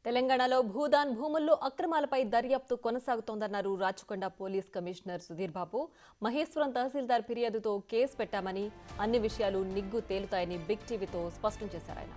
తెలంగాణలో భూదాన్ భూముల్లో అక్రమాలపై దర్యాప్తు కొనసాగుతోందన్నారు రాచకొండ పోలీస్ కమిషనర్ సుధీర్ బాబు. మహేశ్వరం తహసీల్దార్ ఫిర్యాదుతో కేసు పెట్టామని, అన్ని విషయాలు నిగ్గు తేలుతాయని బిగ్ టీవీతో స్పష్టం చేశారు ఆయన.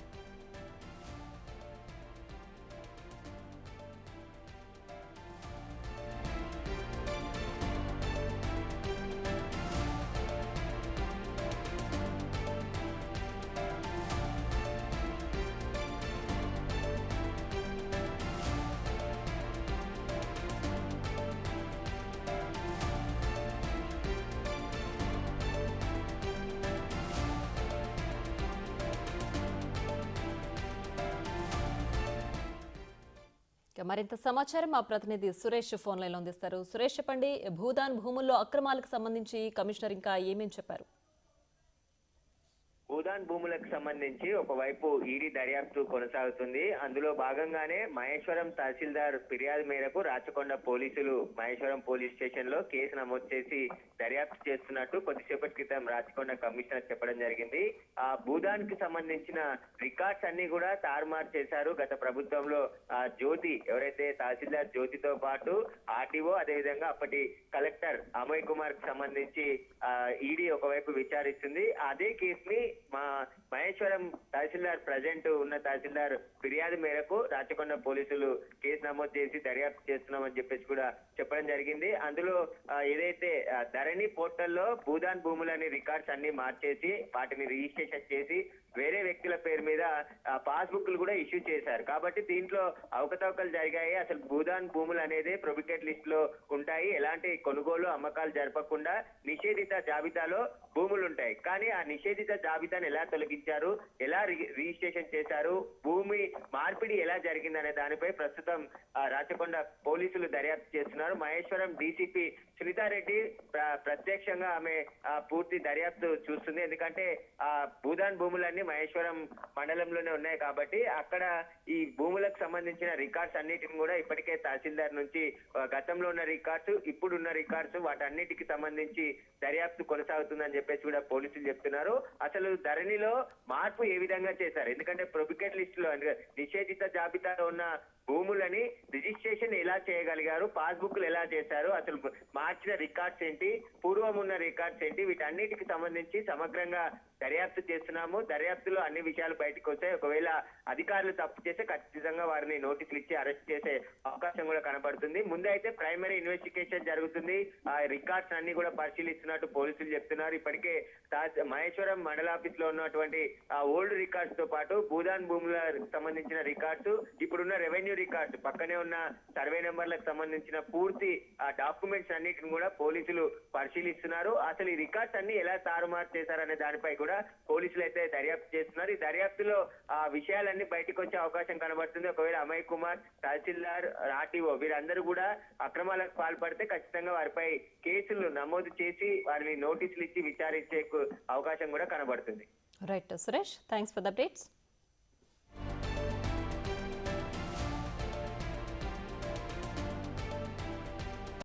మరింత సమాచారం మా ప్రతినిధి సురేష్ ఫోన్ లైన్లో అందిస్తారు. సురేష్, చెప్పండి, భూదాన్ భూముల్లో అక్రమాలకు సంబంధించి కమిషనర్ ఇంకా ఏమేం చెప్పారు? భూదాన్ భూములకు సంబంధించి ఒకవైపు ఈడీ దర్యాప్తు కొనసాగుతుంది. అందులో భాగంగానే మహేశ్వరం తహసీల్దార్ ఫిర్యాదు మేరకు రాచకొండ పోలీసులు మహేశ్వరం పోలీస్ స్టేషన్ లో కేసు నమోదు చేసి దర్యాప్తు చేస్తున్నట్టు కొద్దిసేపటి క్రితం రాచకొండ కమిషనర్ చెప్పడం జరిగింది. ఆ భూదాన్ కి సంబంధించిన రికార్డ్స్ అన్ని కూడా తారుమారు చేశారు. గత ప్రభుత్వంలో జ్యోతి, ఎవరైతే తహసీల్దార్ జ్యోతితో పాటు ఆర్డీఓ, అదేవిధంగా అప్పటి కలెక్టర్ అమయ్ కుమార్ కి సంబంధించి ఈడీ ఒకవైపు విచారిస్తుంది. అదే కేసుని మా మహేశ్వరం తహసీల్దార్ ప్రజెంట్ ఉన్న తహసీల్దార్ ఫిర్యాదు మేరకు రాచకొండ పోలీసులు కేసు నమోదు చేసి దర్యాప్తు చేస్తున్నామని చెప్పేసి కూడా చెప్పడం జరిగింది. అందులో ఏదైతే ధరణి పోర్టల్లో భూదాన్ భూములని రికార్డ్స్ అన్ని మార్చేసి వాటిని రిజిస్ట్రేషన్ చేసి వేరే వ్యక్తుల పేరు మీద పాస్బుక్లు కూడా ఇష్యూ చేశారు. కాబట్టి దీంట్లో అవకతవకలు జరిగాయి. అసలు భూదాన్ భూములు అనేది ప్రొబికేట్ లిస్ట్ లో ఉంటాయి. ఎలాంటి కొనుగోలు అమ్మకాలు జరపకుండా నిషేధిత జాబితాలో భూములు ఉంటాయి. కానీ ఆ నిషేధిత జాబితాను ఎలా తొలగించారు, ఎలా రిజిస్ట్రేషన్ చేశారు, భూమి మార్పిడి ఎలా జరిగిందనే దానిపై ప్రస్తుతం రాచకొండ పోలీసులు దర్యాప్తు చేస్తున్నారు. మహేశ్వరం డీసీపీ సునీతారెడ్డి ప్రత్యక్షంగా ఆమె పూర్తి దర్యాప్తు చూస్తుంది. ఎందుకంటే ఆ భూదాన్ భూములన్నీ మహేశ్వరం మండలంలోనే ఉన్నాయి కాబట్టి అక్కడ ఈ భూములకు సంబంధించిన రికార్డ్స్ అన్నిటిని కూడా ఇప్పటికే తహసీల్దార్ నుంచి గతంలో ఉన్న రికార్డ్స్, ఇప్పుడున్న రికార్డ్స్, వాటన్నిటికి సంబంధించి దర్యాప్తు కొనసాగుతుందని చెప్పేసి కూడా పోలీసులు చెప్తున్నారు. అసలు ధరణిలో మార్పు ఏ విధంగా చేశారు, ఎందుకంటే ప్రొబికేట్ లిస్ట్ లో నిషేధిత జాబితాలో ఉన్న భూములని రిజిస్ట్రేషన్ ఎలా చేయగలిగారు, పాస్బుక్లు ఎలా చేశారు, అసలు మార్చిన రికార్డ్స్ ఏంటి, పూర్వం ఉన్న రికార్డ్స్ ఏంటి, వీటన్నిటికి సంబంధించి సమగ్రంగా దర్యాప్తు చేస్తున్నాము. దర్యాప్తులో అన్ని విషయాలు బయటకు వచ్చాయి. ఒకవేళ అధికారులు తప్పు చేస్తే ఖచ్చితంగా వారిని నోటీసులు ఇచ్చి అరెస్ట్ చేసే అవకాశం కూడా కనబడుతుంది. ముందైతే ప్రైమరీ ఇన్వెస్టిగేషన్ జరుగుతుంది. ఆ రికార్డ్స్ అన్ని కూడా పరిశీలిస్తున్నట్టు పోలీసులు చెప్తున్నారు. ఇప్పటికే మహేశ్వరం మండల ఆఫీస్ లో ఉన్నటువంటి ఓల్డ్ రికార్డ్స్ తో పాటు భూదాన్ భూములకు సంబంధించిన రికార్డ్స్, ఇప్పుడున్న రెవెన్యూ రికార్డ్స్, పక్కనే ఉన్న సర్వే నెంబర్లకు సంబంధించిన పూర్తి డాక్యుమెంట్స్ అన్నిటిని కూడా పోలీసులు పరిశీలిస్తున్నారు. అసలు ఈ రికార్డ్స్ అన్ని ఎలా తారుమారు చేశారనే దానిపై కూడా పోలీసులు అయితే దర్యాప్తు చేస్తున్నారు. ఈ దర్యాప్తులో ఆ విషయాలన్నీ బయటకు వచ్చే అవకాశం కనబడుతుంది. ఒకవేళ అమయ్ కుమార్, తహసీల్దార్, ఆర్టీఓ వీరందరూ కూడా అక్రమాలకు పాల్పడితే ఖచ్చితంగా వారిపై కేసులు నమోదు చేసి వారిని నోటీసులు ఇచ్చి విచారించే అవకాశం కూడా కనబడుతుంది. Right Suresh, thanks for the updates.